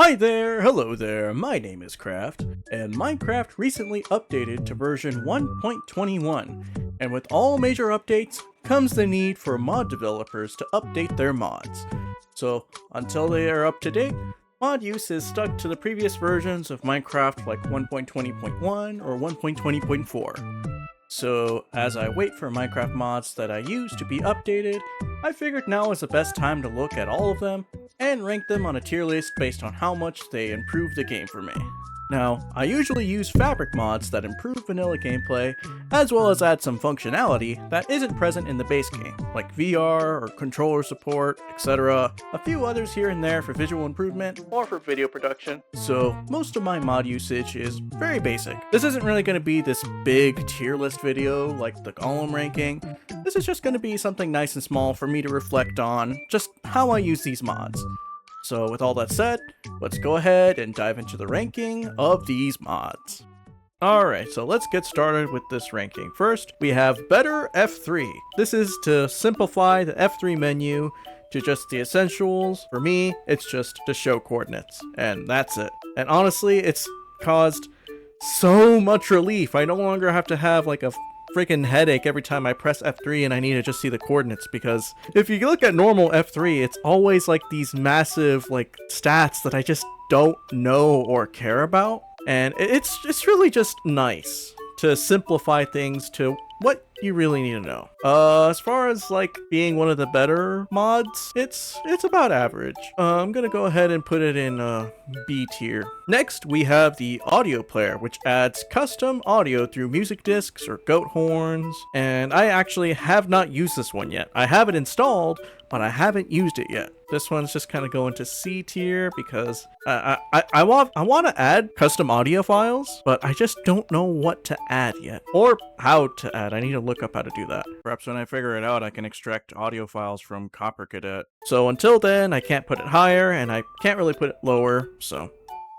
Hi there, hello there, my name is Craft, and Minecraft recently updated to version 1.21, and with all major updates comes the need for mod developers to update their mods. So until they are up to date, mod use is stuck to the previous versions of Minecraft like 1.20.1 or 1.20.4. So as I wait for Minecraft mods that I use to be updated, I figured now is the best time to look at all of them and rank them on a tier list based on how much they improve the game for me. Now, I usually use fabric mods that improve vanilla gameplay, as well as add some functionality that isn't present in the base game, like VR or controller support, etc. A few others here and there for visual improvement or for video production. So most of my mod usage is very basic. This isn't really going to be this big tier list video like the column ranking. This is just going to be something nice and small for me to reflect on just how I use these mods. So with all that said, let's go ahead and dive into the ranking of these mods. Alright, so let's get started with this ranking. First, we have Better F3. This is to simplify the F3 menu to just the essentials. For me, it's just to show coordinates, and that's it. And honestly, it's caused so much relief. I no longer have to have like a freaking headache every time I press F3 and I need to just see the coordinates, because if you look at normal F3, it's always like these massive like stats that I just don't know or care about, and it's really just nice to simplify things to what you really need to know. As far as like being one of the better mods, it's about average. I'm gonna go ahead and put it in B tier. Next, we have the audio player, which adds custom audio through music discs or goat horns, and I actually have not used this one yet. I have it installed, but I haven't used it yet. This one's just kind of going to C tier because I want to add custom audio files, but I just don't know what to add yet or how to add. I need to look up how to do that. Perhaps when I figure it out, I can extract audio files from Copper Cadet. So until then, I can't put it higher and I can't really put it lower, so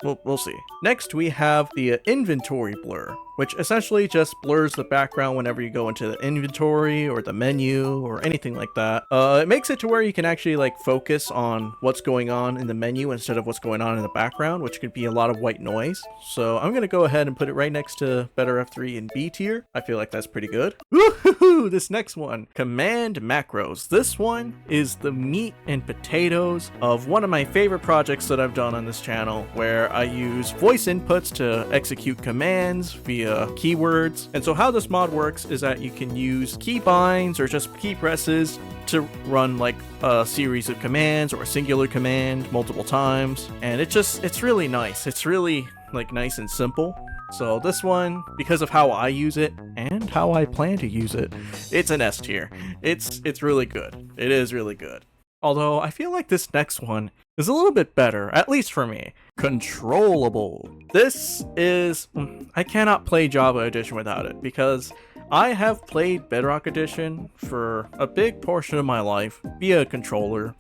we'll see. Next, we have the inventory blur, which essentially just blurs the background whenever you go into the inventory or the menu or anything like that. It makes it to where you can actually like focus on what's going on in the menu instead of what's going on in the background, which could be a lot of white noise. So I'm gonna go ahead and put it right next to Better F3 in B tier. I feel like that's pretty good. Woohoo! This next one, command macros. This one is the meat and potatoes of one of my favorite projects that I've done on this channel, where I use voice inputs to execute commands via keywords. And so how this mod works is that you can use keybinds or just key presses to run like a series of commands or a singular command multiple times. And it's really nice. It's really like nice and simple. So this one, because of how I use it and how I plan to use it, it's an S tier. It's really good. It is really good. Although I feel like this next one is a little bit better, at least for me. Controllable. This is... I cannot play Java Edition without it, because I have played Bedrock Edition for a big portion of my life via a controller.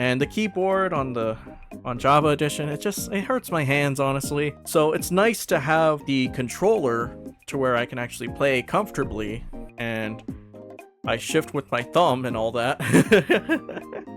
And the keyboard on Java Edition, it hurts my hands, honestly. So it's nice to have the controller to where I can actually play comfortably, and I shift with my thumb and all that.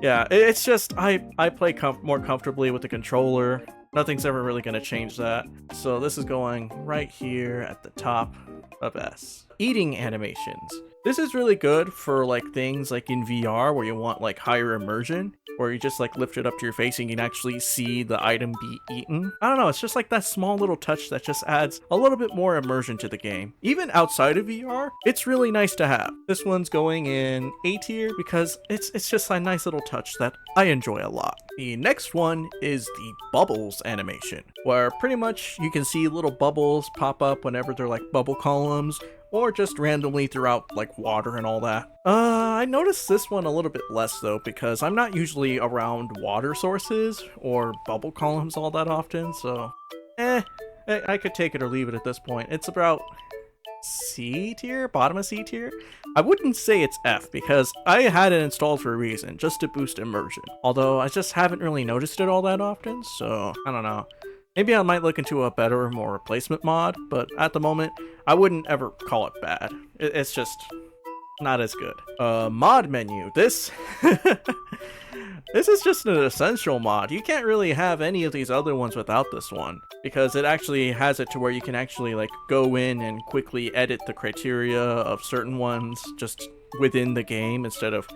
Yeah, it's just, I play more comfortably with the controller. Nothing's ever really going to change that. So this is going right here at the top of S. Eating animations. This is really good for like things like in VR where you want like higher immersion, where you just like lift it up to your face and you can actually see the item be eaten. I don't know, it's just like that small little touch that just adds a little bit more immersion to the game. Even outside of VR, it's really nice to have. This one's going in A tier because it's just a nice little touch that I enjoy a lot. The next one is the bubbles animation, where pretty much you can see little bubbles pop up whenever they're like bubble columns, or just randomly throughout like water and all that. I noticed this one a little bit less though, because I'm not usually around water sources or bubble columns all that often, so I could take it or leave it at this point. It's about C tier, bottom of C tier. I wouldn't say it's F, because I had it installed for a reason, just to boost immersion. Although I just haven't really noticed it all that often, so I don't know. Maybe I might look into a better, more replacement mod, but at the moment, I wouldn't ever call it bad. It's just not as good. Mod menu. This This is just an essential mod. You can't really have any of these other ones without this one, because it actually has it to where you can actually like go in and quickly edit the criteria of certain ones just within the game instead of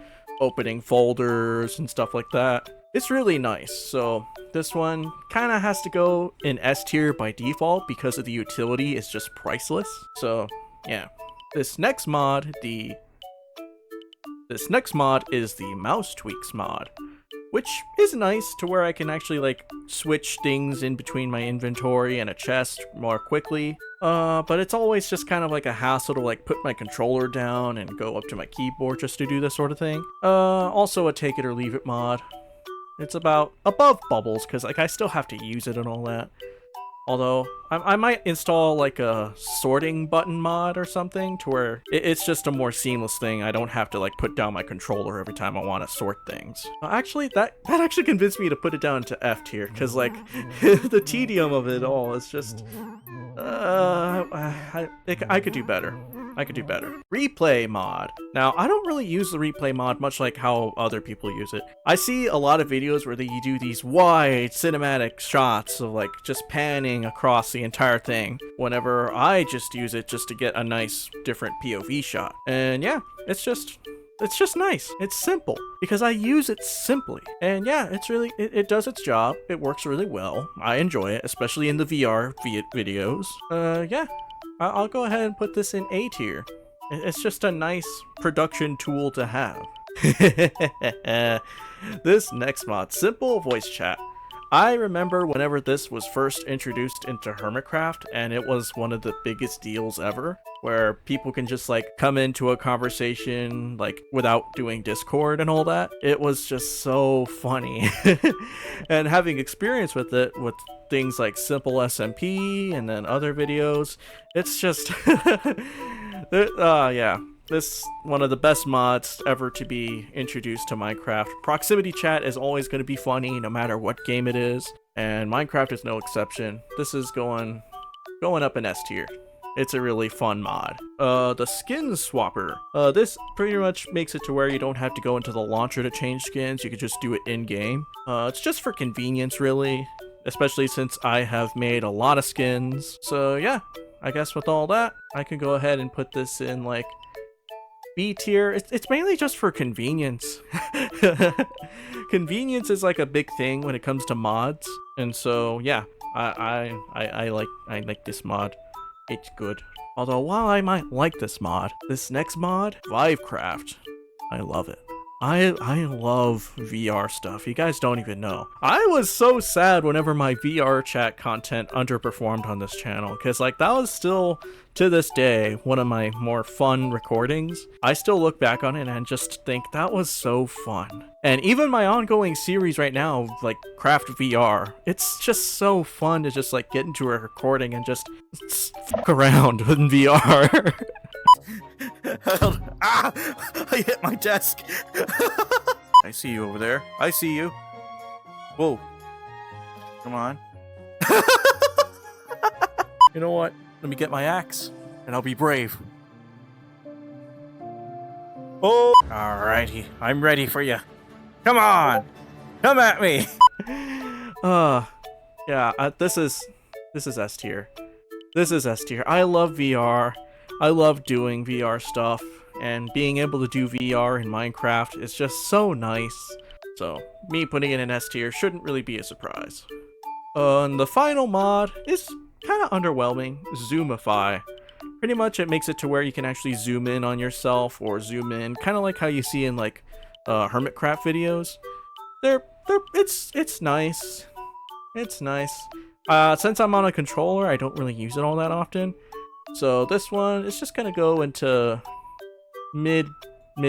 opening folders and stuff like that. It's really nice. So this one kind of has to go in S tier by default because of the utility is just priceless. So yeah, this next mod is the mouse tweaks mod, which is nice to where I can actually like switch things in between my inventory and a chest more quickly. But it's always just kind of like a hassle to like put my controller down and go up to my keyboard just to do this sort of thing. Also a take it or leave it mod. It's about above bubbles because like I still have to use it and all that. Although I might install like a sorting button mod or something to where it's just a more seamless thing. I don't have to like put down my controller every time I want to sort things. Actually, that actually convinced me to put it down to F tier because like the tedium of it all is just I could do better. I could do better. Replay mod. Now, I don't really use the replay mod much like how other people use it. I see a lot of videos where they do these wide cinematic shots of like just panning across the entire thing, whenever I just use it just to get a nice different POV shot. And yeah, it's just nice. It's simple because I use it simply. And yeah, it does its job. It works really well. I enjoy it, especially in the VR videos. Yeah. I'll go ahead and put this in A tier. It's just a nice production tool to have. This next mod, simple voice chat. I remember whenever this was first introduced into Hermitcraft, and it was one of the biggest deals ever, where people can just like come into a conversation like without doing Discord and all that. It was just so funny. And having experience with it with things like simple SMP and then other videos, it's just yeah, this one of the best mods ever to be introduced to Minecraft. Proximity chat is always going to be funny no matter what game it is, and Minecraft is no exception. This is going up in S tier. It's a really fun mod. The skin swapper. This pretty much makes it to where you don't have to go into the launcher to change skins. You can just do it in game. It's just for convenience, really, especially since I have made a lot of skins. So yeah, I guess with all that, I can go ahead and put this in like B tier. It's mainly just for convenience. Convenience is like a big thing when it comes to mods, and so yeah, I like this mod. It's good. Although while I might like this next mod, Vivecraft, I love it. I love VR stuff. You guys don't even know. I was so sad whenever my VR chat content underperformed on this channel, because like that was still, to this day, one of my more fun recordings. I still look back on it and just think that was so fun. And even my ongoing series right now, like Craft VR, it's just so fun to just like get into a recording and just fuck around with VR. I hit my desk. I see you over there. I see you. Whoa. Come on. You know what? Let me get my axe, and I'll be brave. Oh! Alrighty. I'm ready for you. Come on! Come at me! Yeah, this is S tier. This is S tier. I love VR. I love doing VR stuff, and being able to do VR in Minecraft is just so nice. So, me putting it in S tier shouldn't really be a surprise. And the final mod is kind of underwhelming, Zoomify. Pretty much it makes it to where you can actually zoom in on yourself or zoom in, kind of like how you see in like Hermitcraft videos. It's nice. It's nice. Since I'm on a controller, I don't really use it all that often. So this one is just gonna go into mid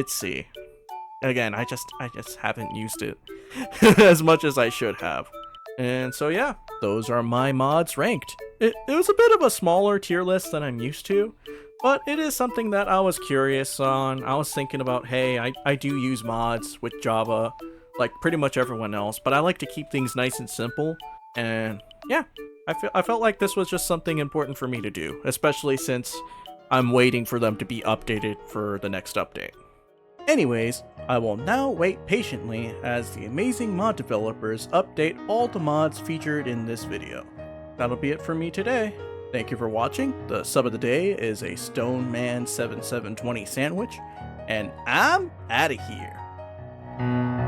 C. Again, I just haven't used it as much as I should have. And so yeah, those are my mods ranked. It was a bit of a smaller tier list than I'm used to, but it is something that I was curious on. I was thinking about, hey, I do use mods with Java, like pretty much everyone else, but I like to keep things nice and simple. And yeah, I felt like this was just something important for me to do, especially since I'm waiting for them to be updated for the next update. Anyways, I will now wait patiently as the amazing mod developers update all the mods featured in this video. That'll be it for me today. Thank you for watching. The sub of the day is a Stoneman7720 sandwich, and I'm outta here.